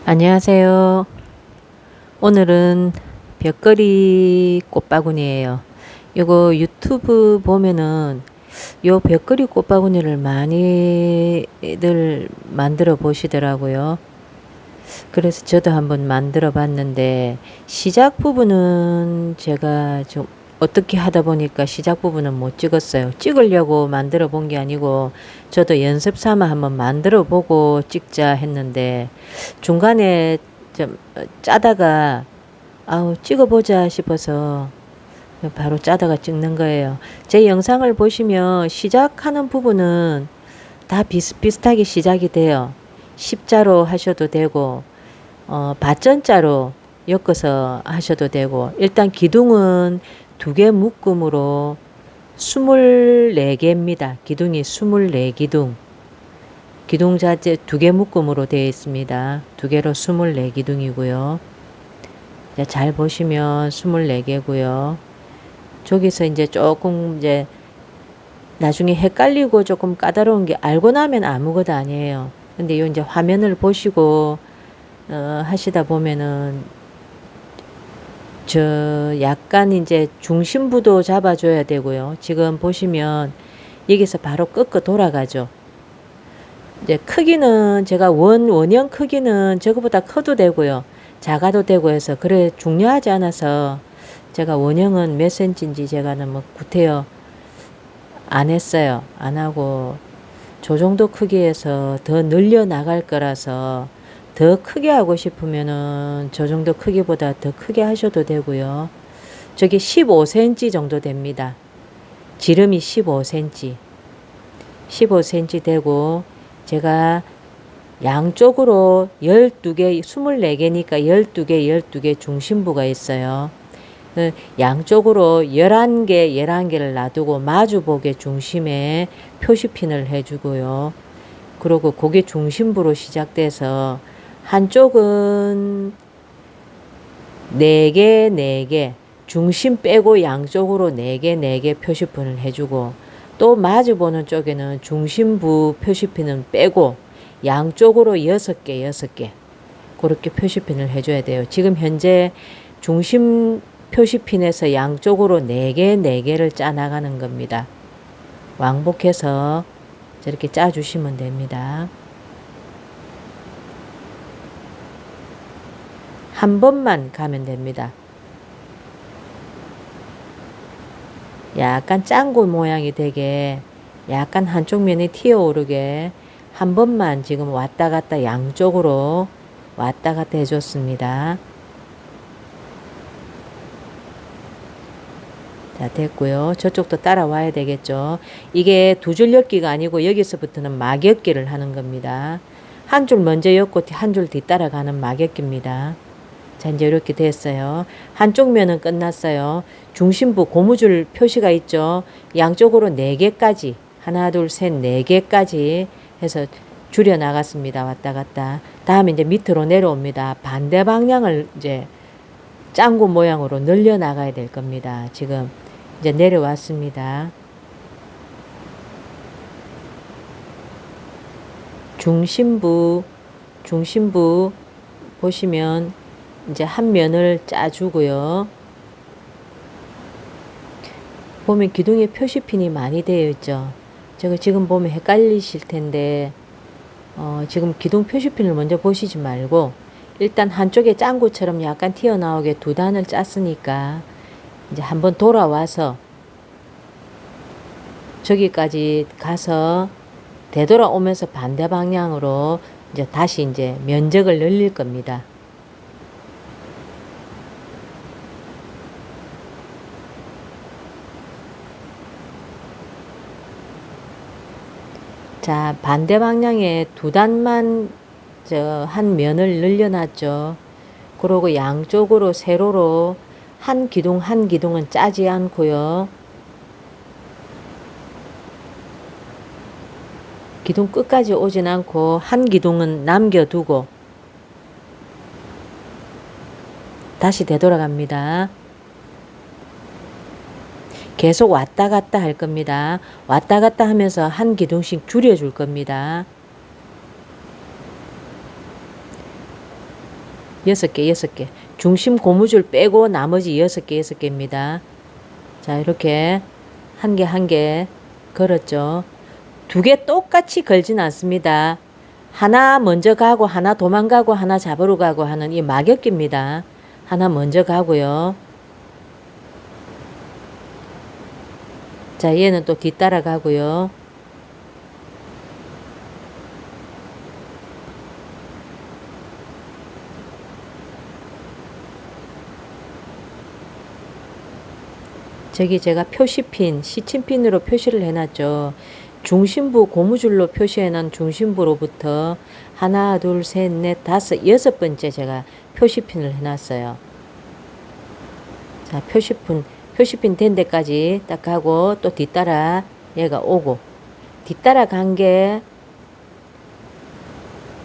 안녕하세요. 오늘은 벽걸이 꽃바구니예요. 요거 유튜브 보면은 요 벽걸이 꽃바구니를 많이들 만들어 보시더라고요. 그래서 저도 한번 만들어 봤는데 시작 부분은 제가 좀 어떻게 하다 보니까 시작 부분은 못 찍었어요. 찍으려고 만들어 본 게 아니고 저도 연습 삼아 한번 만들어 보고 찍자 했는데 중간에 좀 짜다가 아우 찍어보자 싶어서 바로 짜다가 찍는 거예요. 제 영상을 보시면 시작하는 부분은 다 비슷비슷하게 시작이 돼요. 십자로 하셔도 되고 밭전자로 엮어서 하셔도 되고, 일단 기둥은 2개 묶음으로 24개입니다. 기둥이 24기둥. 기둥 자체 2개 묶음으로 되어 있습니다. 2개로 24기둥이고요. 잘 보시면 24개고요. 저기서 이제 조금 이제 나중에 헷갈리고 조금 까다로운 게 알고 나면 아무것도 아니에요. 근데 이 이제 화면을 보시고 하시다 보면은 저 약간 이제 중심부도 잡아줘야 되고요. 지금 보시면 여기서 바로 꺾어 돌아가죠. 이제 크기는 제가 원형 크기는 저거보다 커도 되고요. 작아도 되고 해서 그래 중요하지 않아서 제가 원형은 몇 센치인지 제가는 뭐 구태여 안 했어요. 안 하고 저 정도 크기에서 더 늘려 나갈 거라서 더 크게 하고 싶으면은 저 정도 크기보다 더 크게 하셔도 되고요. 저게 15cm 정도 됩니다. 지름이 15cm. 15cm 되고 제가 양쪽으로 12개, 24개니까 12개, 12개 중심부가 있어요. 양쪽으로 11개, 11개를 놔두고 마주보게 중심에 표시핀을 해주고요. 그리고 그게 중심부로 시작돼서 한쪽은 4개, 4개, 중심 빼고 양쪽으로 4개, 4개 표시핀을 해주고, 또 마주보는 쪽에는 중심부 표시핀은 빼고 양쪽으로 6개, 6개 그렇게 표시핀을 해줘야 돼요. 지금 현재 중심 표시핀에서 양쪽으로 4개, 4개를 짜 나가는 겁니다. 왕복해서 저렇게 짜 주시면 됩니다. 한 번만 가면 됩니다. 약간 짱구 모양이 되게 약간 한쪽 면이 튀어오르게 한 번만 지금 왔다 갔다 양쪽으로 왔다 갔다 해줬습니다. 자, 됐고요. 저쪽도 따라와야 되겠죠. 이게 2줄 엮기가 아니고 여기서부터는 막엮기를 하는 겁니다. 한 줄 먼저 엮고 한 줄 뒤따라가는 막엮기입니다. 자, 이제 이렇게 됐어요. 한쪽 면은 끝났어요. 중심부 고무줄 표시가 있죠. 양쪽으로 4개까지 하나 둘 셋 4개까지 해서 줄여 나갔습니다. 왔다 갔다. 다음에 이제 밑으로 내려옵니다. 반대 방향을 이제 짱구 모양으로 늘려 나가야 될 겁니다. 지금 이제 내려왔습니다. 중심부 보시면 이제 한 면을 짜주고요. 보면 기둥에 표시핀이 많이 되어 있죠. 제가 지금 보면 헷갈리실 텐데 지금 기둥 표시핀을 먼저 보시지 말고 일단 한쪽에 짱구처럼 약간 튀어나오게 2단을 짰으니까 이제 한번 돌아와서 저기까지 가서 되돌아오면서 반대 방향으로 이제 다시 이제 면적을 늘릴 겁니다. 자, 반대 방향에 2단만 한 면을 늘려놨죠. 그러고 양쪽으로 세로로 한 기둥 한 기둥은 짜지 않고요. 기둥 끝까지 오진 않고 한 기둥은 남겨두고 다시 되돌아갑니다. 계속 왔다 갔다 할 겁니다. 왔다 갔다 하면서 한 기둥씩 줄여줄 겁니다. 6개, 6개. 중심 고무줄 빼고 나머지 6개, 6개입니다. 자, 이렇게 한 개, 한 개 걸었죠. 2개 똑같이 걸진 않습니다. 하나 먼저 가고, 하나 도망가고, 하나 잡으러 가고 하는 이 막역기입니다. 하나 먼저 가고요. 자, 얘는 또 뒤따라 가고요. 저기 제가 표시핀, 시침핀으로 표시를 해놨죠. 중심부 고무줄로 표시해놓은 중심부로부터 하나, 둘, 셋, 넷, 다섯, 6번째 제가 표시핀을 해놨어요. 자, 표시핀 된 데까지 딱 가고 또 뒤따라 얘가 오고, 뒤따라 간 게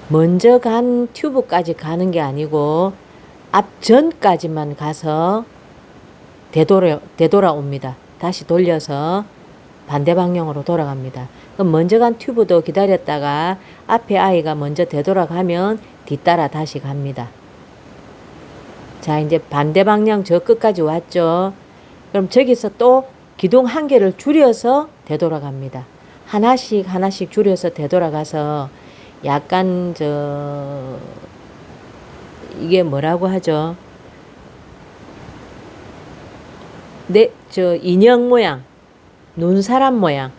먼저 간 튜브까지 가는 게 아니고 앞전까지만 가서 되돌아옵니다. 다시 돌려서 반대 방향으로 돌아갑니다. 그럼 먼저 간 튜브도 기다렸다가 앞에 아이가 먼저 되돌아가면 뒤따라 다시 갑니다. 자, 이제 반대 방향 저 끝까지 왔죠. 그럼 저기서 또 기둥 한 개를 줄여서 되돌아갑니다. 하나씩 하나씩 줄여서 되돌아가서 약간 이게 뭐라고 하죠? 인형 모양, 눈사람 모양,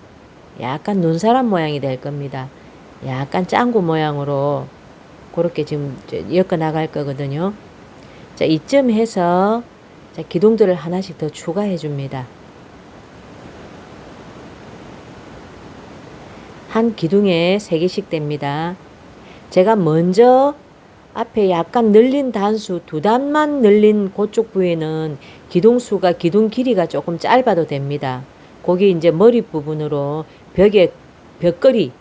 약간 눈사람 모양이 될 겁니다. 약간 짱구 모양으로 그렇게 지금 엮어 나갈 거거든요. 자, 이쯤 해서 자, 기둥들을 하나씩 더 추가해 줍니다. 한 기둥에 3개씩 됩니다. 제가 먼저 앞에 약간 늘린 단수 2단만 늘린 그쪽 부위는 기둥수가 기둥 길이가 조금 짧아도 됩니다. 거기 이제 머리 부분으로 벽걸이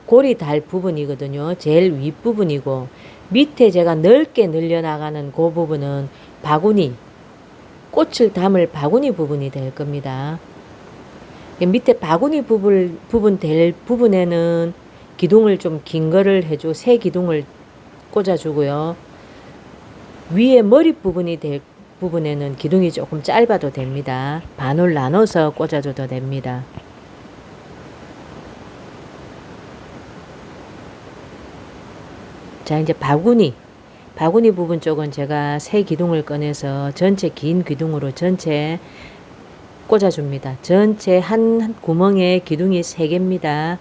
고리 달 부분이거든요. 제일 윗부분이고 밑에 제가 넓게 늘려나가는 그 부분은 바구니, 꽃을 담을 바구니 부분이 될 겁니다. 밑에 바구니 부분 될 부분에는 기둥을 좀 긴 거를 해줘. 새 기둥을 꽂아주고요. 위에 머리 부분이 될 부분에는 기둥이 조금 짧아도 됩니다. 반을 나눠서 꽂아줘도 됩니다. 자, 이제 바구니 부분 쪽은 제가 새 기둥을 꺼내서 전체 긴 기둥으로 전체 꽂아줍니다. 전체 한 구멍에 기둥이 3개입니다.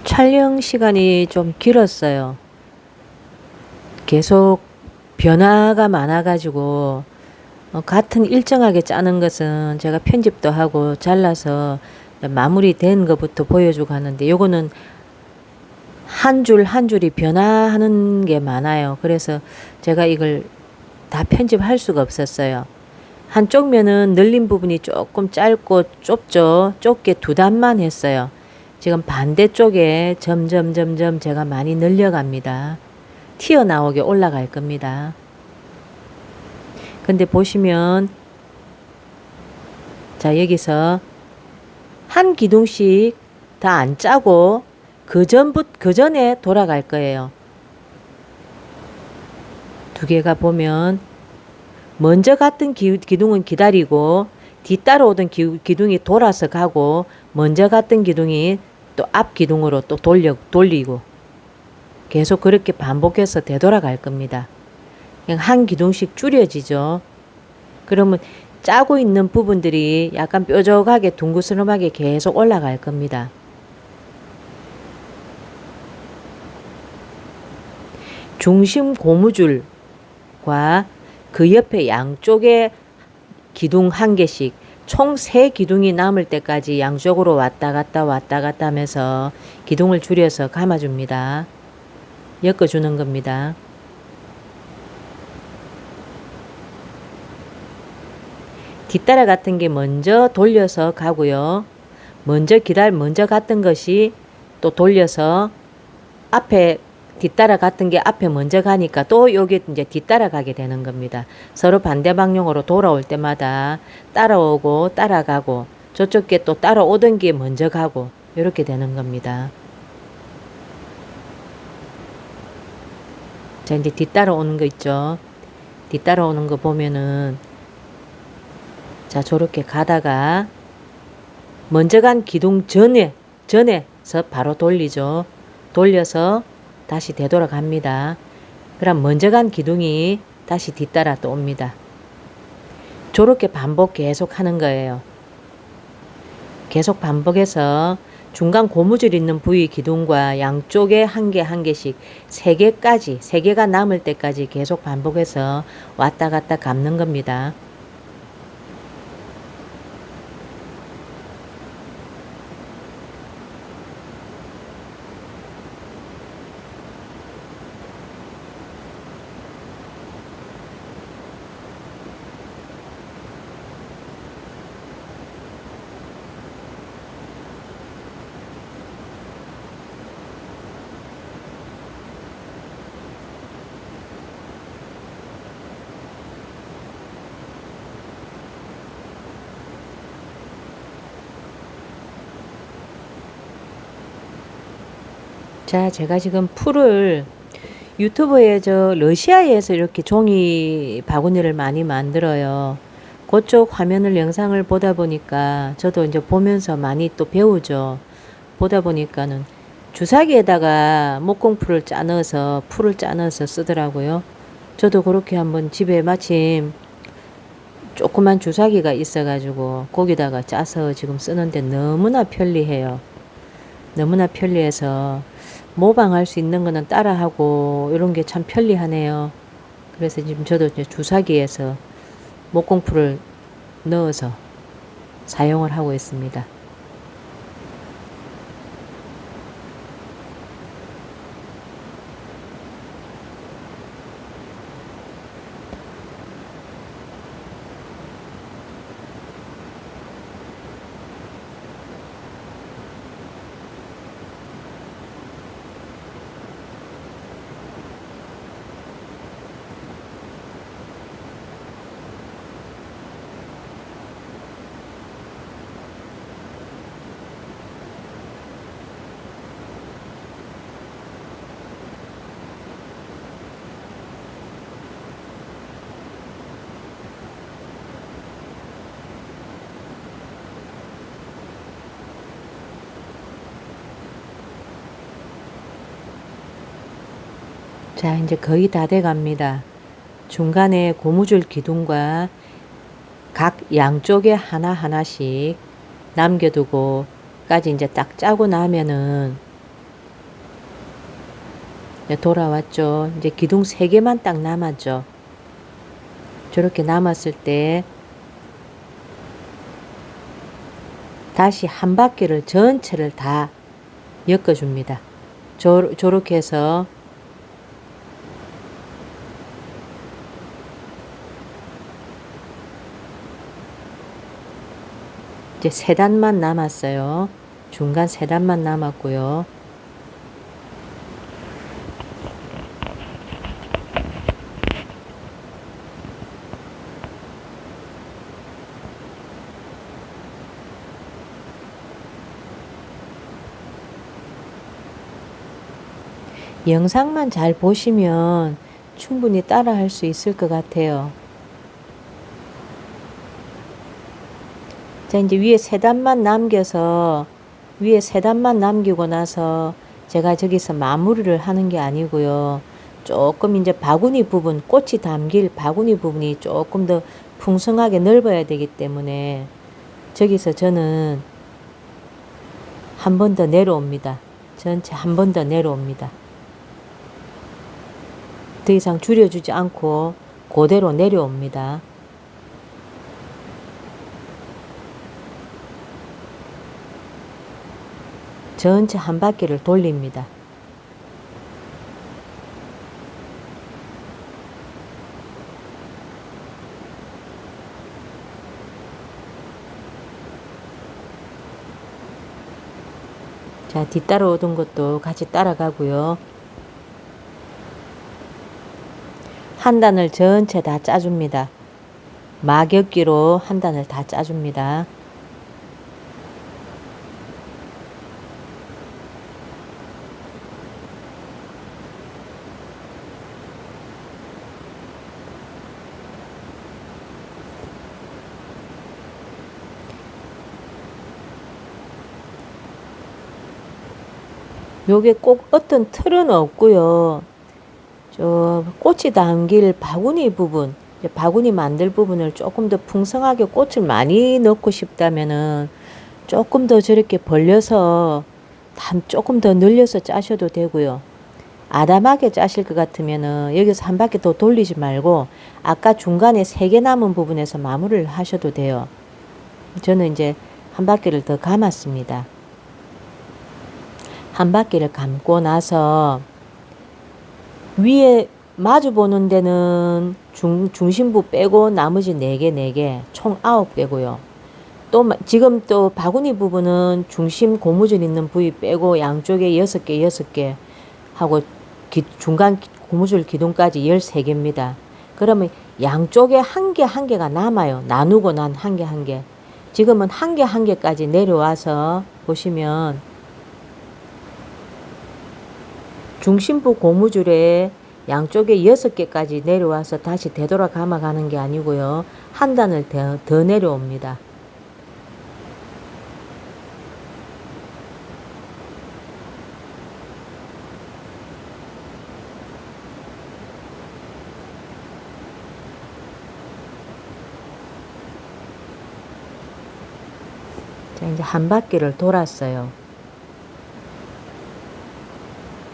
촬영 시간이 좀 길었어요. 계속 변화가 많아가지고 같은 일정하게 짜는 것은 제가 편집도 하고 잘라서 마무리된 것부터 보여주고 하는데 요거는 한 줄 한 줄이 변화하는 게 많아요. 그래서 제가 이걸 다 편집할 수가 없었어요. 한쪽 면은 늘린 부분이 조금 짧고 좁죠. 좁게 2단만 했어요. 지금 반대쪽에 점점 제가 많이 늘려갑니다. 튀어나오게 올라갈 겁니다. 근데 보시면 자, 여기서 한 기둥씩 다 안 짜고 그 전에 돌아갈 거예요. 2개가 보면 먼저 갔던 기둥은 기다리고 뒤따라 오던 기둥이 돌아서 가고 먼저 갔던 기둥이 또 앞 기둥으로 또 돌리고 계속 그렇게 반복해서 되돌아갈 겁니다. 그냥 한 기둥씩 줄여지죠. 그러면 짜고 있는 부분들이 약간 뾰족하게 둥그스름하게 계속 올라갈 겁니다. 중심 고무줄과 그 옆에 양쪽에 기둥 한 개씩 총 3기둥이 남을 때까지 양쪽으로 왔다 갔다 하면서 기둥을 줄여서 감아줍니다. 엮어주는 겁니다. 뒷따라 같은 게 먼저 돌려서 가고요. 먼저 갔던 것이 또 돌려서 앞에 뒷따라 같은 게 앞에 먼저 가니까 또 여기 이제 뒤따라 가게 되는 겁니다. 서로 반대 방향으로 돌아올 때마다 따라오고 따라가고 저쪽 게 또 따라오던 게 먼저 가고 이렇게 되는 겁니다. 자, 이제 뒤따라 오는 거 있죠. 뒤따라 오는 거 보면은 자, 저렇게 가다가 먼저 간 기둥 전에서 바로 돌리죠. 돌려서 다시 되돌아갑니다. 그럼 먼저 간 기둥이 다시 뒤따라 또 옵니다. 저렇게 반복 계속 하는 거예요. 계속 반복해서 중간 고무줄 있는 부위 기둥과 양쪽에 한 개씩 3개가 남을 때까지 계속 반복해서 왔다 갔다 감는 겁니다. 자, 제가 지금 풀을 유튜브에 러시아에서 이렇게 종이 바구니를 많이 만들어요. 그쪽 화면을 영상을 보다 보니까 저도 이제 보면서 많이 또 배우죠. 보다 보니까는 주사기에다가 목공풀을 짜 넣어서 풀을 짜 넣어서 쓰더라고요. 저도 그렇게 한번 집에 마침 조그만 주사기가 있어가지고 거기다가 짜서 지금 쓰는데 너무나 편리해요. 너무나 편리해서 모방할 수 있는 거는 따라하고 이런 게 참 편리하네요. 그래서 지금 저도 이제 주사기에서 목공풀을 넣어서 사용을 하고 있습니다. 자, 이제 거의 다 돼 갑니다. 중간에 고무줄 기둥과 각 양쪽에 하나씩 남겨두고까지 이제 딱 짜고 나면은 이제 돌아왔죠. 이제 기둥 3개만 딱 남았죠. 저렇게 남았을 때 다시 한 바퀴를 전체를 다 엮어줍니다. 저렇게 해서 이제 3단만 남았어요. 중간 3단만 남았고요. 영상만 잘 보시면 충분히 따라 할 수 있을 것 같아요. 자, 이제 위에 3단만 남기고 나서 제가 저기서 마무리를 하는 게 아니고요. 조금 이제 바구니 부분, 꽃이 담길 바구니 부분이 조금 더 풍성하게 넓어야 되기 때문에 저기서 저는 한 번 더 내려옵니다. 전체 한 번 더 내려옵니다. 더 이상 줄여주지 않고 그대로 내려옵니다. 전체 한 바퀴를 돌립니다. 자, 뒤따라오던 것도 같이 따라가고요. 한 단을 전체 다 짜줍니다. 막엽기로 한 단을 다 짜줍니다. 요게 꼭 어떤 틀은 없고요. 저 꽃이 담길 바구니 부분, 바구니 만들 부분을 조금 더 풍성하게 꽃을 많이 넣고 싶다면은 조금 더 저렇게 벌려서 조금 더 늘려서 짜셔도 되고요. 아담하게 짜실 것 같으면은 여기서 한 바퀴 더 돌리지 말고 아까 중간에 3개 남은 부분에서 마무리를 하셔도 돼요. 저는 이제 한 바퀴를 더 감았습니다. 한 바퀴를 감고 나서 위에 마주 보는 데는 중심부 빼고 나머지 4개 총 9개고요. 또 지금 또 바구니 부분은 중심 고무줄 있는 부위 빼고 양쪽에 6개 하고 중간 고무줄 기둥까지 13개입니다. 그러면 양쪽에 한 개가 남아요. 나누고 난 한 개. 지금은 한 개까지 내려와서 보시면 중심부 고무줄에 양쪽에 6개까지 내려와서 다시 되돌아 감아가는 게 아니고요. 한 단을 더 내려옵니다. 자, 이제 한 바퀴를 돌았어요.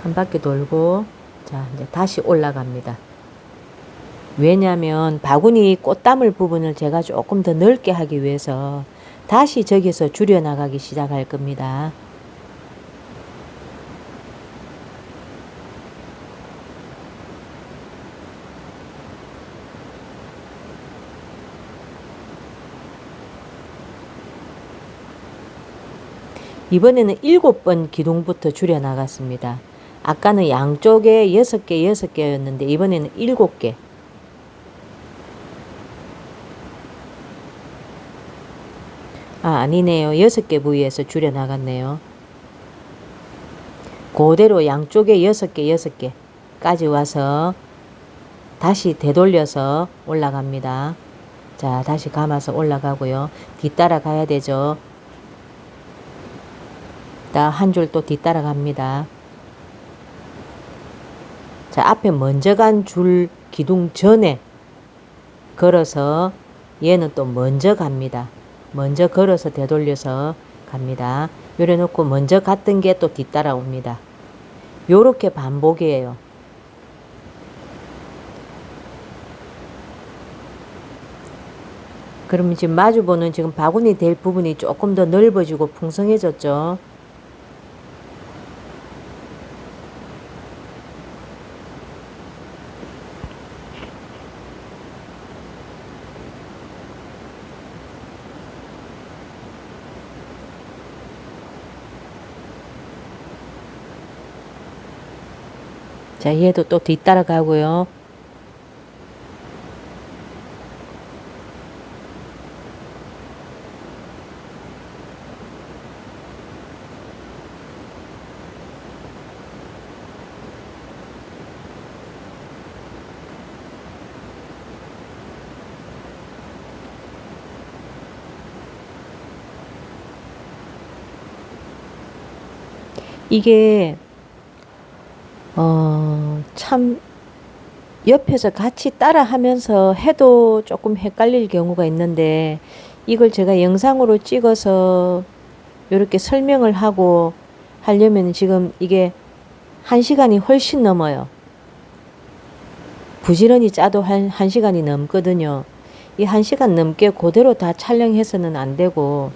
한 바퀴 돌고, 자, 이제 다시 올라갑니다. 왜냐하면 바구니 꽃 담을 부분을 제가 조금 더 넓게 하기 위해서 다시 저기서 줄여나가기 시작할 겁니다. 이번에는 7번 기둥부터 줄여나갔습니다. 아까는 양쪽에 6개였는데 이번에는 7개. 아니네요. 6개 부위에서 줄여나갔네요. 그대로 양쪽에 6개까지 와서 다시 되돌려서 올라갑니다. 자, 다시 감아서 올라가고요. 뒤따라 가야 되죠. 한 줄 또 뒤따라 갑니다. 자, 앞에 먼저 간 줄 기둥 전에 걸어서 얘는 또 먼저 갑니다. 먼저 걸어서 되돌려서 갑니다. 요래 놓고 먼저 갔던 게 또 뒤따라 옵니다. 요렇게 반복이에요. 그러면 지금 마주보는 지금 바구니 될 부분이 조금 더 넓어지고 풍성해졌죠. 자, 얘도 또 뒤따라 가고요. 이게 참 옆에서 같이 따라 하면서 해도 조금 헷갈릴 경우가 있는데 이걸 제가 영상으로 찍어서 이렇게 설명을 하고 하려면 지금 이게 1시간이 훨씬 넘어요. 부지런히 짜도 한 시간이 넘거든요. 이 1시간 넘게 그대로 다 촬영해서는 안 되고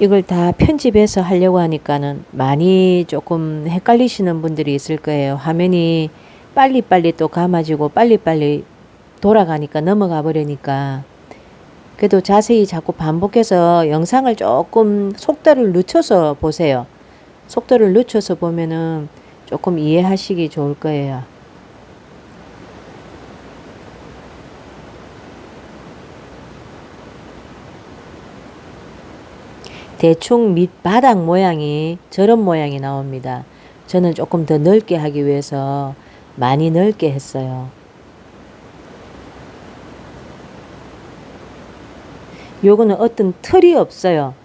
이걸 다 편집해서 하려고 하니까는 많이 조금 헷갈리시는 분들이 있을 거예요. 화면이 빨리빨리 또 감아지고 빨리빨리 돌아가니까 넘어가 버리니까. 그래도 자세히 자꾸 반복해서 영상을 조금 속도를 늦춰서 보세요. 속도를 늦춰서 보면은 조금 이해하시기 좋을 거예요. 대충 밑바닥 모양이 저런 모양이 나옵니다. 저는 조금 더 넓게 하기 위해서 많이 넓게 했어요. 요거는 어떤 틀이 없어요.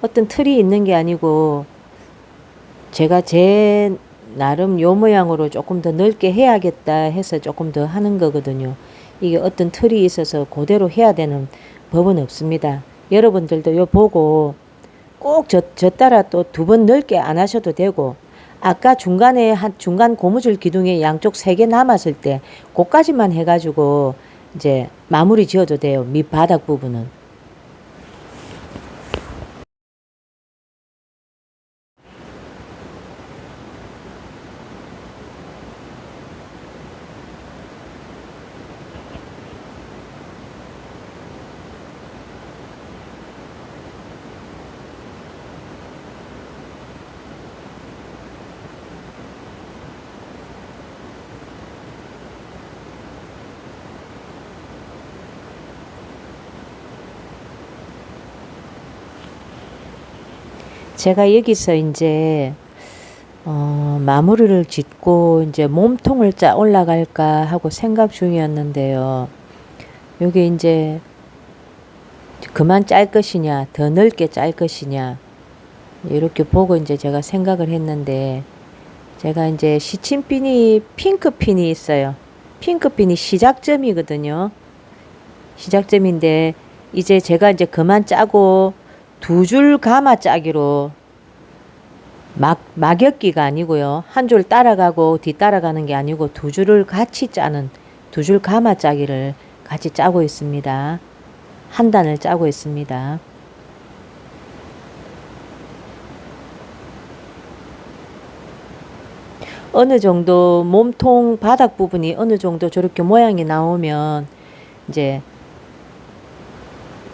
어떤 틀이 있는 게 아니고 제가 제 나름 요 모양으로 조금 더 넓게 해야겠다 해서 조금 더 하는 거거든요. 이게 어떤 틀이 있어서 그대로 해야 되는 법은 없습니다. 여러분들도 요 보고 꼭 저 따라 또 2번 넓게 안 하셔도 되고 아까 중간에 중간 고무줄 기둥에 양쪽 3개 남았을 때 그까지만 해가지고 이제 마무리 지어도 돼요. 밑바닥 부분은. 제가 여기서 이제 마무리를 짓고 이제 몸통을 짜 올라갈까 하고 생각 중이었는데요. 여기 이제 그만 짤 것이냐, 더 넓게 짤 것이냐, 이렇게 보고 이제 제가 생각을 했는데, 제가 이제 시침핀이 핑크핀이 있어요. 핑크핀이 시작점이거든요. 시작점인데, 이제 제가 이제 그만 짜고 2줄 감아 짜기로 막엮기가 아니고요. 한 줄 따라가고 뒤따라가는 게 아니고 2줄을 같이 짜는 2줄 감아 짜기를 같이 짜고 있습니다. 한 단을 짜고 있습니다. 어느 정도 몸통 바닥 부분이 어느 정도 저렇게 모양이 나오면 이제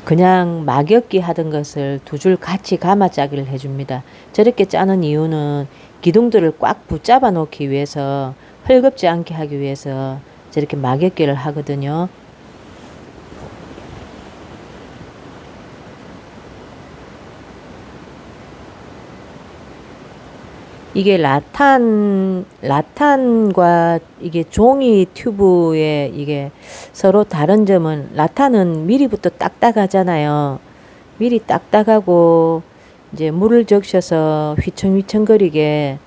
그냥 막엮기 하던 것을 2줄 같이 감아 짜기를 해줍니다. 저렇게 짜는 이유는 기둥들을 꽉 붙잡아 놓기 위해서, 헐겁지 않게 하기 위해서 저렇게 막엮기를 하거든요. 이게 라탄과 이게 종이 튜브의 이게 서로 다른 점은, 라탄은 미리부터 딱딱하잖아요. 미리 딱딱하고 이제 물을 적셔서 휘청휘청거리게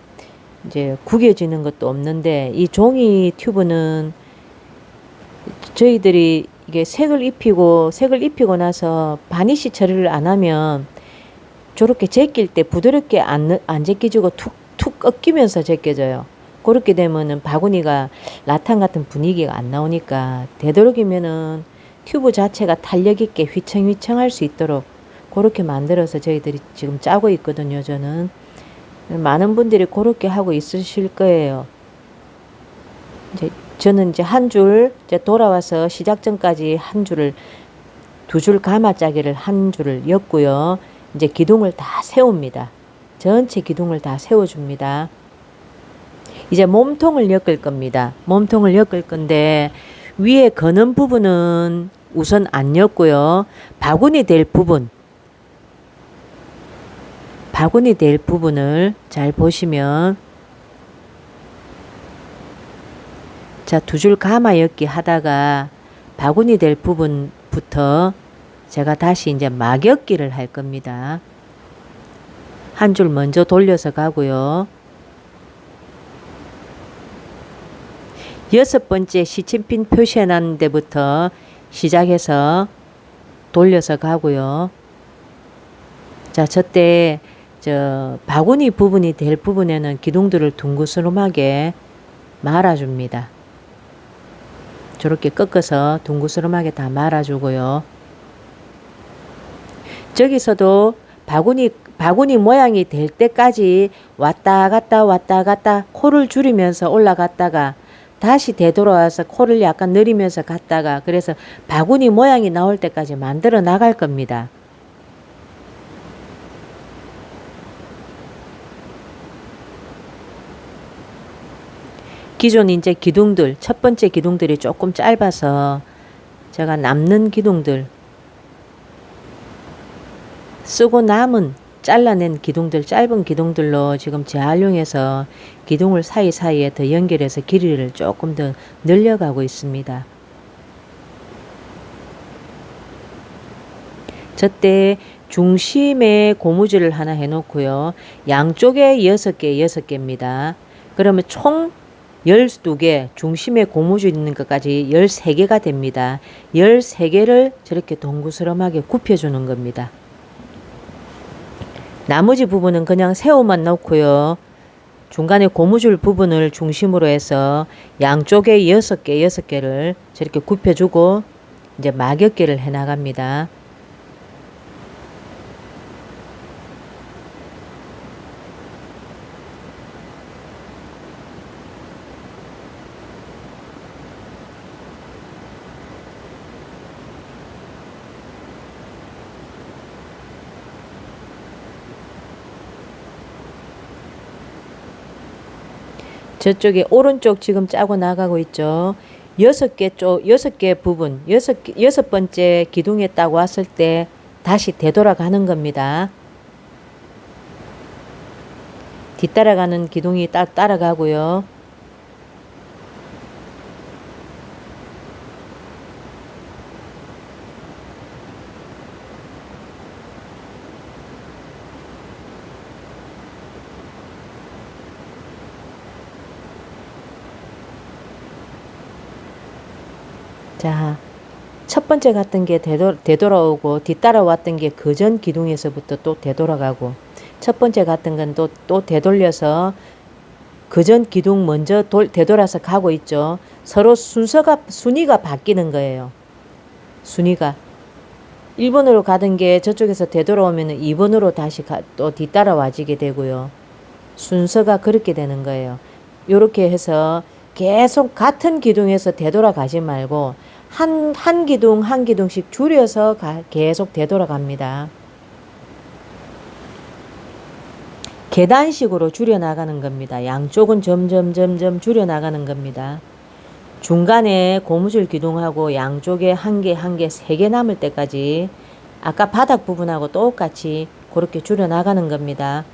이제 구겨지는 것도 없는데, 이 종이 튜브는 저희들이 이게 색을 입히고 나서 바니쉬 처리를 안 하면 저렇게 제낄 때 부드럽게 안 제껴지고 툭 꺾이면서 제껴져요. 그렇게 되면은 바구니가 라탄 같은 분위기가 안 나오니까 되도록이면은 튜브 자체가 탄력 있게 휘청휘청할 수 있도록 그렇게 만들어서 저희들이 지금 짜고 있거든요. 저는 많은 분들이 그렇게 하고 있으실 거예요. 이제 저는 이제 한 줄 이제 돌아와서 시작점까지 한 줄을 2줄 감아짜기를 한 줄을 엮고요. 이제 기둥을 다 세웁니다. 전체 기둥을 다 세워줍니다. 이제 몸통을 엮을 겁니다. 몸통을 엮을 건데 위에 거는 부분은 우선 안 엮고요. 바구니 될 부분을 잘 보시면, 자, 2줄 감아 엮기 하다가 바구니 될 부분부터 제가 다시 이제 막엮기를 할 겁니다. 한 줄 먼저 돌려서 가고요. 6번째 시침핀 표시해 놨는 데부터 시작해서 돌려서 가고요. 자, 저때 바구니 부분이 될 부분에는 기둥들을 둥그스름하게 말아줍니다. 저렇게 꺾어서 둥그스름하게 다 말아주고요. 저기서도 바구니 모양이 될 때까지 왔다 갔다 코를 줄이면서 올라갔다가 다시 되돌아와서 코를 약간 내리면서 갔다가, 그래서 바구니 모양이 나올 때까지 만들어 나갈 겁니다. 기존 이제 기둥들, 첫 번째 기둥들이 조금 짧아서 제가 남는 기둥들, 쓰고 남은 잘라낸 기둥들, 짧은 기둥들로 지금 재활용해서 기둥을 사이사이에 더 연결해서 길이를 조금 더 늘려가고 있습니다. 저때 중심에 고무줄을 하나 해놓고요. 양쪽에 6개, 6개입니다. 그러면 총 12개, 중심에 고무줄 있는 것까지 13개가 됩니다. 13개를 저렇게 동그스름하게 굽혀주는 겁니다. 나머지 부분은 그냥 새우만 넣고요. 중간에 고무줄 부분을 중심으로 해서 양쪽에 6개, 6개를 저렇게 굽혀주고 이제 막역개를 해 나갑니다. 저쪽에 오른쪽 지금 짜고 나가고 있죠. 6개 부분, 6번째 기둥에 딱 왔을 때 다시 되돌아가는 겁니다. 뒤따라가는 기둥이 딱 따라가고요. 자, 첫 번째 갔던 게 되돌아오고 뒤따라왔던 게 그 전 기둥에서부터 또 되돌아가고, 첫 번째 갔던 건 또 되돌려서 그 전 기둥 먼저 되돌아서 가고 있죠. 서로 순위가 바뀌는 거예요. 순위가 1번으로 가던 게 저쪽에서 되돌아오면 2번으로 다시 또 뒤따라와지게 되고요. 순서가 그렇게 되는 거예요. 이렇게 해서 계속 같은 기둥에서 되돌아가지 말고 한 기둥 한 기둥씩 줄여서 계속 되돌아갑니다. 계단식으로 줄여나가는 겁니다. 양쪽은 점점 줄여나가는 겁니다. 중간에 고무줄 기둥하고 양쪽에 한 개, 3개 남을 때까지 아까 바닥 부분하고 똑같이 그렇게 줄여나가는 겁니다.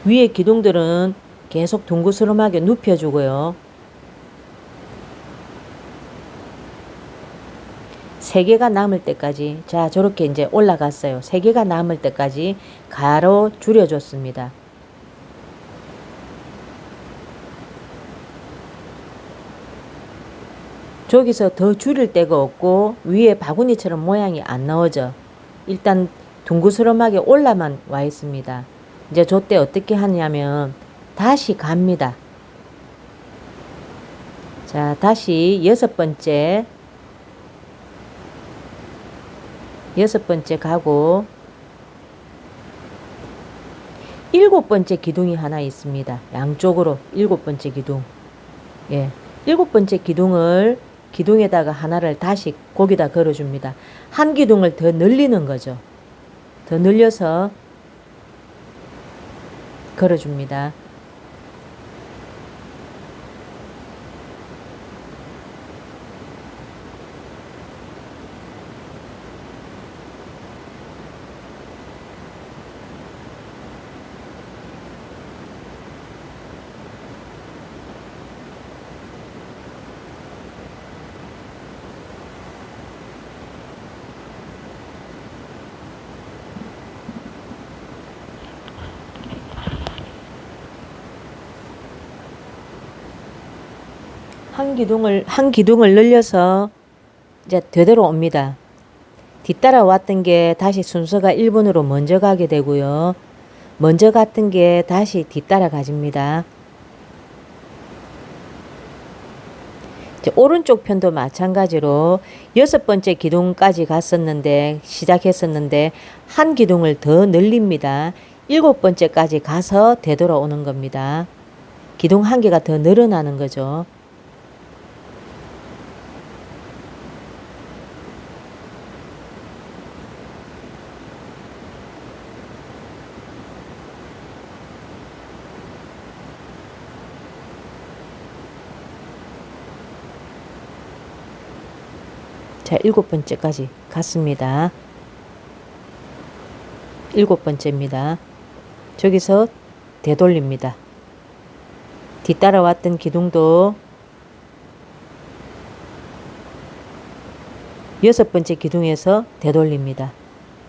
위에 기둥들은 계속 둥그스름하게 눕혀주고요. 3개가 남을 때까지, 자, 저렇게 이제 올라갔어요. 3개가 남을 때까지 가로 줄여줬습니다. 저기서 더 줄일 데가 없고 위에 바구니처럼 모양이 안 나오죠. 일단 둥그스름하게 올라만 와 있습니다. 이제 저때 어떻게 하냐면 다시 갑니다. 자, 다시 6번째 가고 7번째 기둥이 하나 있습니다. 양쪽으로 7번째 기둥. 예. 7번째 기둥에다가 하나를 다시 거기다 걸어줍니다. 한 기둥을 더 늘리는 거죠. 더 늘려서 걸어줍니다. 한 기둥을 늘려서 이제 되돌아옵니다. 뒤따라 왔던 게 다시 순서가 1번으로 먼저 가게 되고요. 먼저 갔던 게 다시 뒤따라 가집니다. 오른쪽 편도 마찬가지로 6번째 기둥까지 갔었는데 시작했었는데 한 기둥을 더 늘립니다. 7번째까지 가서 되돌아오는 겁니다. 기둥 한 개가 더 늘어나는 거죠. 자, 7번째까지 갔습니다. 7번째입니다. 저기서 되돌립니다. 뒤따라왔던 기둥도 6번째 기둥에서 되돌립니다.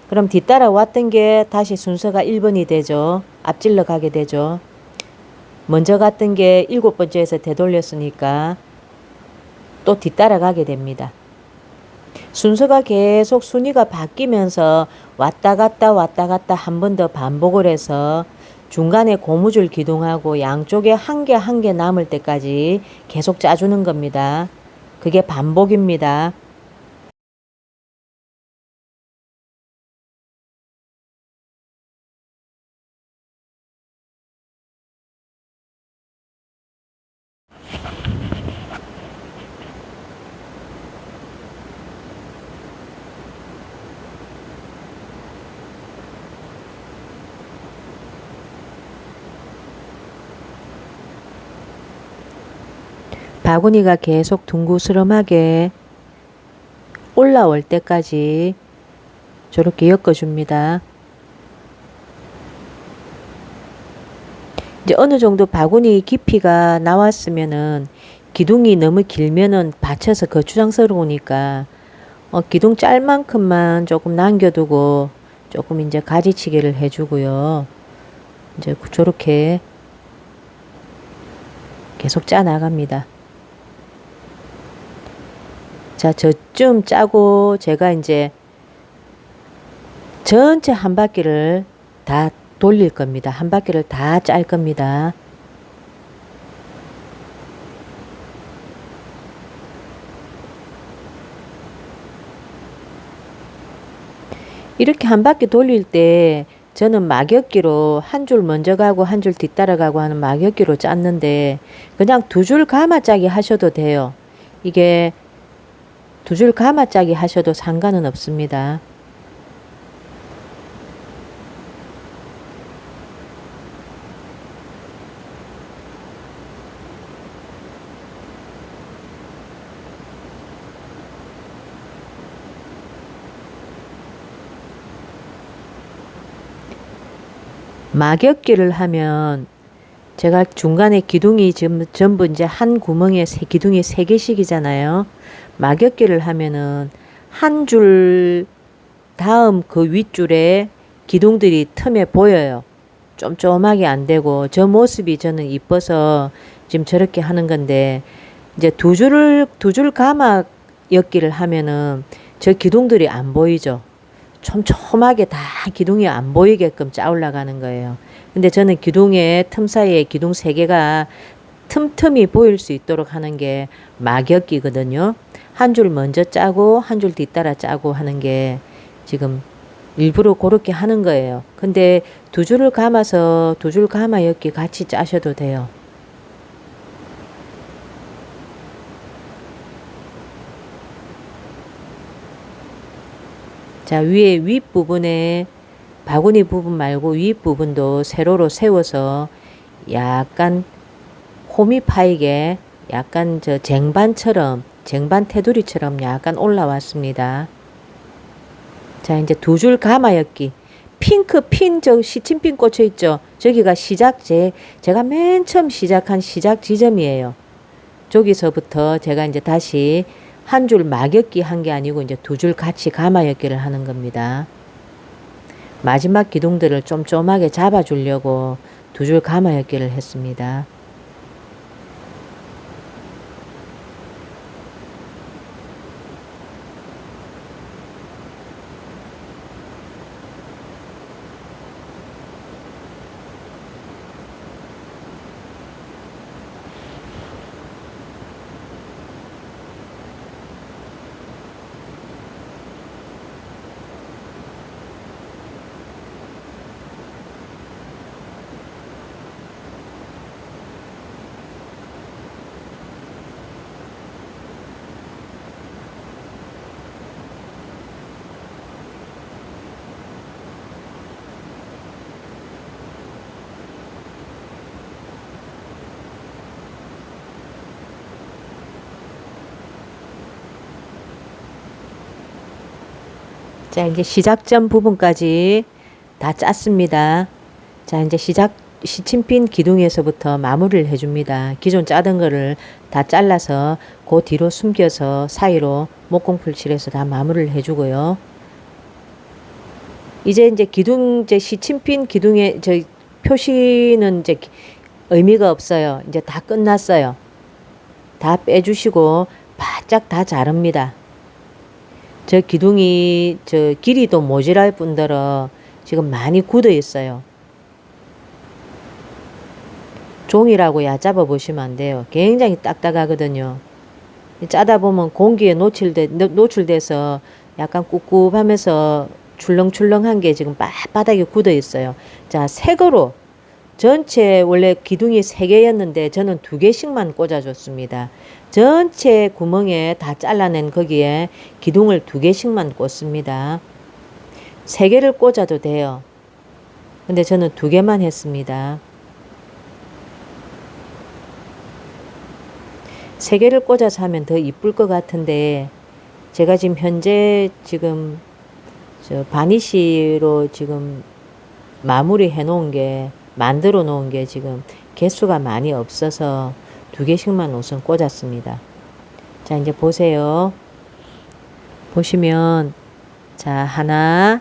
그럼 뒤따라왔던 게 다시 순서가 1번이 되죠. 앞질러 가게 되죠. 먼저 갔던 게 7번째에서 되돌렸으니까 또 뒤따라가게 됩니다. 순서가 계속 순위가 바뀌면서 왔다 갔다 한 번 더 반복을 해서 중간에 고무줄 기둥하고 양쪽에 한 개 남을 때까지 계속 짜주는 겁니다. 그게 반복입니다. 바구니가 계속 둥그스름하게 올라올 때까지 저렇게 엮어줍니다. 이제 어느 정도 바구니 깊이가 나왔으면은 기둥이 너무 길면은 받쳐서 거추장스러우니까 기둥 짤 만큼만 조금 남겨두고 조금 이제 가지치기를 해주고요. 이제 저렇게 계속 짜 나갑니다. 자, 저쯤 짜고 제가 이제 전체 한 바퀴를 다 돌릴 겁니다. 한 바퀴를 다 짤 겁니다. 이렇게 한 바퀴 돌릴 때 저는 막역기로 한 줄 먼저 가고 한 줄 뒤따라 가고 하는 막역기로 짰는데 그냥 두 줄 감아 짜기 하셔도 돼요. 이게 두 줄 감아 짜기 하셔도 상관은 없습니다. 막역기를 하면 제가 중간에 기둥이 전부 이제 한 구멍에 기둥이 3개씩이잖아요. 막역기를 하면은 한 줄 다음 그 윗줄에 기둥들이 틈에 보여요. 쫌쫌하게 안 되고 저 모습이 저는 이뻐서 지금 저렇게 하는 건데 이제 두 줄 감아 엮기를 하면은 저 기둥들이 안 보이죠. 촘촘하게 다 기둥이 안 보이게끔 짜 올라가는 거예요. 근데 저는 기둥의 틈 사이에 기둥 3개가 틈틈이 보일 수 있도록 하는 게 막역기거든요. 한 줄 먼저 짜고 한 줄 뒤따라 짜고 하는 게 지금 일부러 그렇게 하는 거예요. 근데 두 줄을 감아서 두 줄 감아 엮기 같이 짜셔도 돼요. 자, 위에 윗부분에 바구니 부분 말고 윗부분도 세로로 세워서 약간 홈이 파이게 약간 저 쟁반 테두리처럼 약간 올라왔습니다. 자, 이제 두 줄 감아 엮기. 핑크 핀 저 시침핀 꽂혀 있죠. 저기가 제가 맨 처음 시작한 시작 지점이에요. 저기서부터 제가 이제 다시 한 줄 막엮기 한 게 아니고 이제 두 줄 같이 감아 엮기를 하는 겁니다. 마지막 기둥들을 쫌쫌하게 잡아주려고 두 줄 감아 엮기를 했습니다. 자, 이제 시작점 부분까지 다 짰습니다. 자, 이제 시침핀 기둥에서부터 마무리를 해줍니다. 기존 짜던 거를 다 잘라서 그 뒤로 숨겨서 사이로 목공풀 칠해서 다 마무리를 해주고요. 이제 이제 시침핀 기둥에 표시는 이제 의미가 없어요. 이제 다 끝났어요. 다 빼주시고 바짝 다 자릅니다. 저 기둥이 길이도 모자랄 뿐더러 지금 많이 굳어 있어요. 종이라고 얕잡아 보시면 안 돼요. 굉장히 딱딱하거든요. 짜다 보면 공기에 노출돼서 약간 꿉꿉하면서 출렁출렁한 게 지금 바닥에 굳어 있어요. 자, 색으로 전체 원래 기둥이 3개였는데 저는 2개씩만 꽂아줬습니다. 전체 구멍에 다 잘라낸 거기에 기둥을 2개씩만 꽂습니다. 3개를 꽂아도 돼요. 근데 저는 2개만 했습니다. 3개를 꽂아서 하면 더 이쁠 것 같은데 제가 지금 현재 바니쉬로 지금 마무리 해 놓은 게 만들어 놓은 게 지금 개수가 많이 없어서 2개씩만 우선 꽂았습니다. 자, 이제 보세요. 보시면 자, 하나,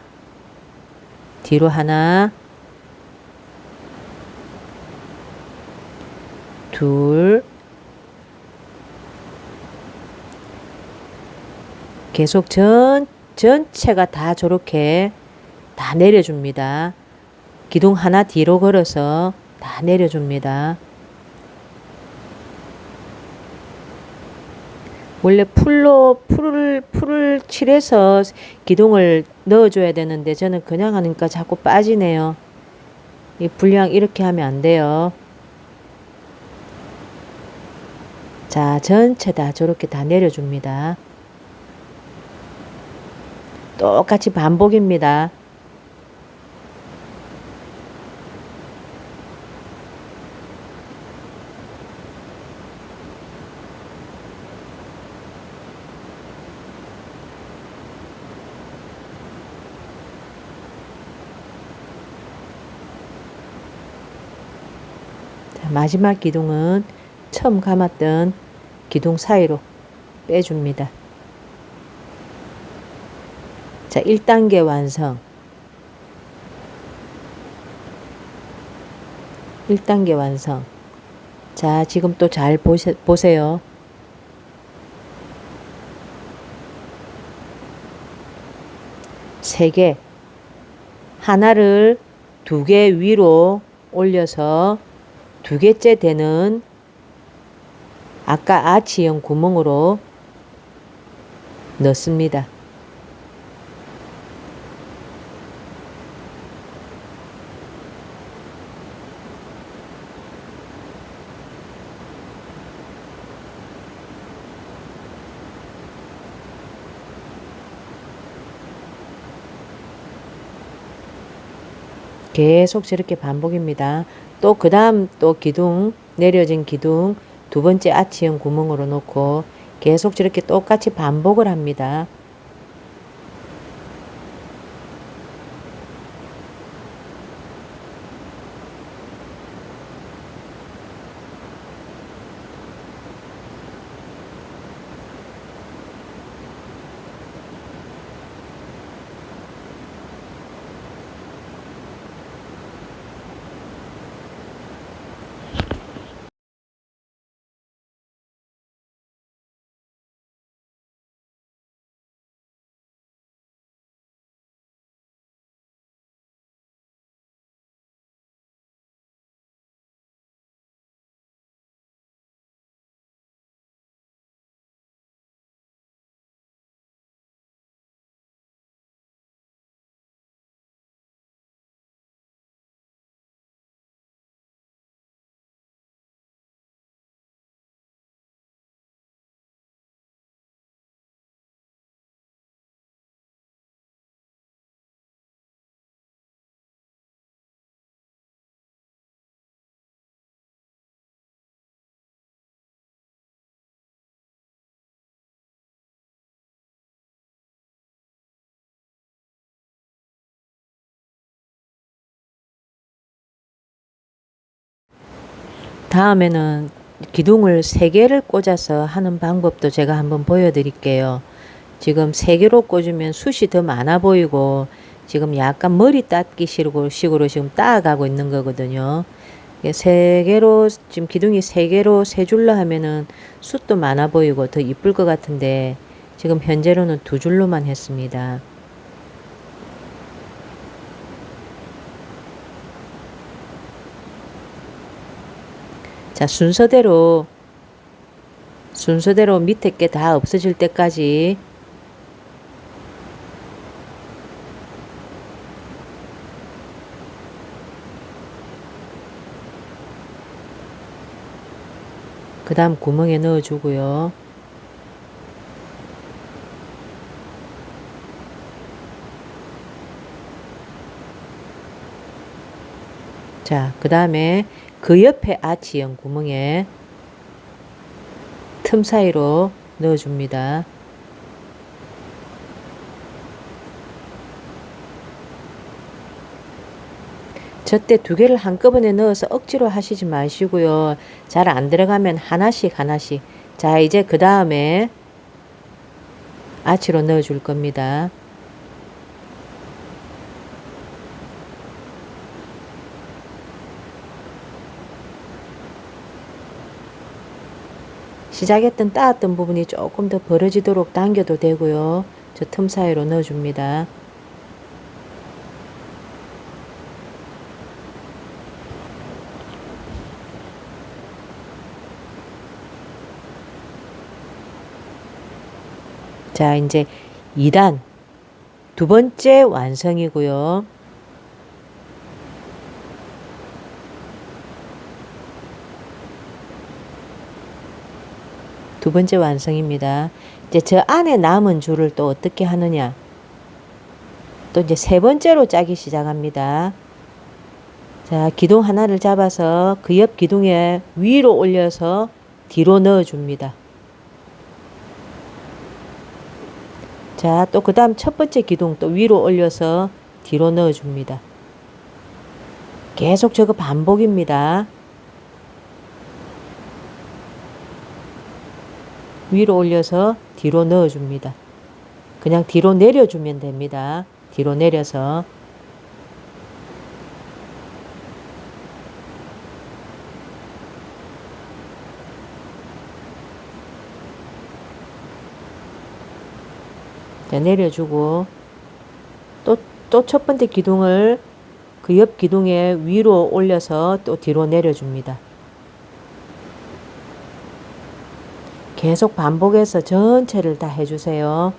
뒤로 하나, 둘, 계속 전체가 다 저렇게 다 내려줍니다. 기둥 하나 뒤로 걸어서 다 내려줍니다. 원래 풀을 칠해서 기둥을 넣어줘야 되는데 저는 그냥 하니까 자꾸 빠지네요. 이 분량 이렇게 하면 안 돼요. 자, 전체 다 저렇게 다 내려줍니다. 똑같이 반복입니다. 자, 마지막 기둥은 처음 감았던 기둥 사이로 빼줍니다. 자, 1단계 완성. 1단계 완성. 자, 지금 또 잘 보세요. 세 개. 하나를 2개 위로 올려서 2개째 되는 아까 아치형 구멍으로 넣습니다. 계속 저렇게 반복입니다. 또 그 다음 또 기둥 내려진 기둥 2번째 아치형 구멍으로 놓고 계속 저렇게 똑같이 반복을 합니다. 다음에는 기둥을 3개를 꽂아서 하는 방법도 제가 한번 보여드릴게요. 지금 3개로 꽂으면 숱이 더 많아 보이고 지금 약간 머리 땄기 식으로 지금 따가고 있는 거거든요. 3개로 지금 기둥이 3개로 3줄로 하면은 숱도 많아 보이고 더 이쁠 것 같은데 지금 현재로는 2줄로만 했습니다. 자, 순서대로 밑에 게 다 없어질 때까지 그 다음 구멍에 넣어 주고요. 자, 그 다음에 그 옆에 아치형 구멍에 틈 사이로 넣어 줍니다. 젖대 2개를 한꺼번에 넣어서 억지로 하시지 마시고요. 잘 안 들어가면 하나씩. 자, 이제 그 다음에 아치로 넣어 줄 겁니다. 시작했던 따았던 부분이 조금 더 벌어지도록 당겨도 되고요. 저 틈 사이로 넣어 줍니다. 자, 이제 2단 두 번째 완성이고요. 두 번째 완성입니다. 이제 저 안에 남은 줄을 또 어떻게 하느냐? 또 이제 3번째로 짜기 시작합니다. 자, 기둥 하나를 잡아서 그 옆 기둥에 위로 올려서 뒤로 넣어 줍니다. 자, 또 그 다음 첫 번째 기둥 또 위로 올려서 뒤로 넣어 줍니다. 계속 저거 반복입니다. 위로 올려서 뒤로 넣어 줍니다. 그냥 뒤로 내려주면 됩니다. 뒤로 내려서 자, 내려주고 또 첫 번째 기둥을 그 옆 기둥에 위로 올려서 또 뒤로 내려줍니다. 계속 반복해서 전체를 다 해주세요.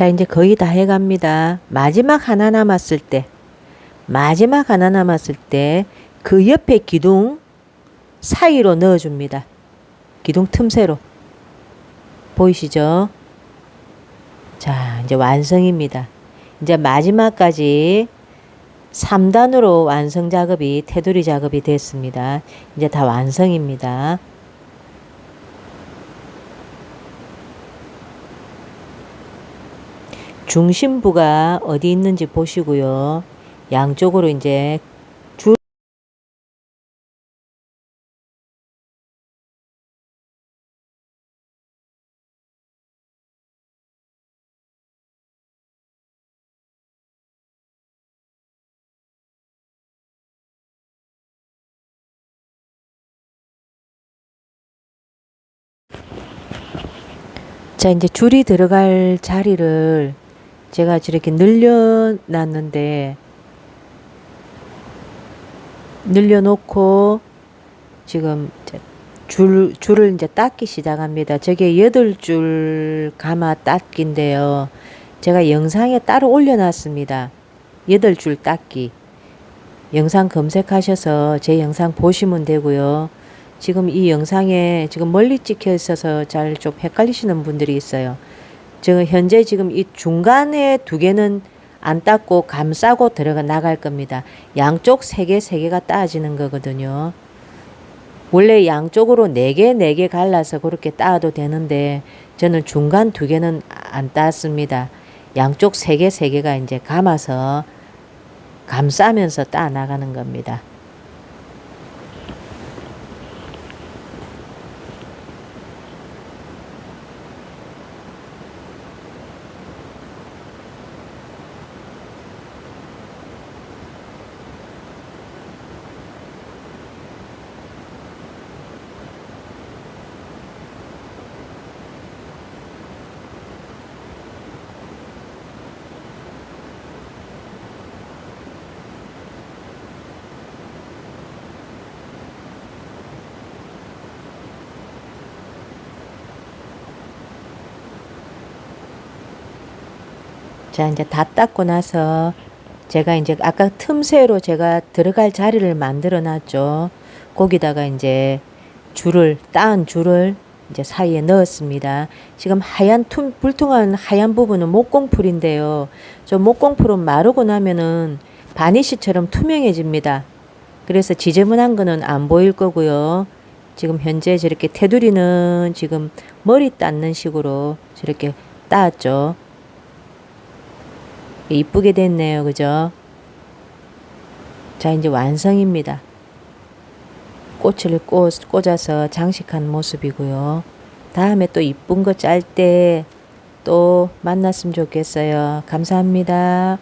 자, 이제 거의 다 해갑니다. 마지막 하나 남았을 때, 그 옆에 기둥 사이로 넣어줍니다. 기둥 틈새로. 보이시죠? 자, 이제 완성입니다. 이제 마지막까지 3단으로 완성 작업이, 테두리 작업이 됐습니다. 이제 다 완성입니다. 중심부가 어디 있는지 보시고요. 양쪽으로 이제 줄 자, 이제 줄이 들어갈 자리를 제가 저렇게 늘려놨는데, 늘려놓고 지금 줄을 이제 닦기 시작합니다. 저게 8줄 가마 닦기인데요. 제가 영상에 따로 올려놨습니다. 8줄 닦기. 영상 검색하셔서 제 영상 보시면 되고요. 지금 이 영상에 지금 멀리 찍혀 있어서 잘 좀 헷갈리시는 분들이 있어요. 지금 현재 지금 이 중간에 2개는 안 닦고 감싸고 들어가 나갈 겁니다. 양쪽 3개가 따지는 거거든요. 원래 양쪽으로 4개 갈라서 그렇게 따도 되는데 저는 중간 2개는 안 땄습니다. 양쪽 3개가 이제 감아서 감싸면서 따 나가는 겁니다. 자, 이제 다 닦고 나서 제가 이제 아까 틈새로 제가 들어갈 자리를 만들어 놨죠. 거기다가 이제 따은 줄을 이제 사이에 넣었습니다. 지금 불통한 하얀 부분은 목공풀인데요. 저 목공풀은 마르고 나면은 바니쉬처럼 투명해집니다. 그래서 지저분한 거는 안 보일 거고요. 지금 현재 저렇게 테두리는 지금 머리 닦는 식으로 저렇게 닦았죠. 이쁘게 됐네요. 그죠? 자, 이제 완성입니다. 꽃을 꽂아서 장식한 모습이고요. 다음에 또 이쁜 거 짤 때 또 만났으면 좋겠어요. 감사합니다.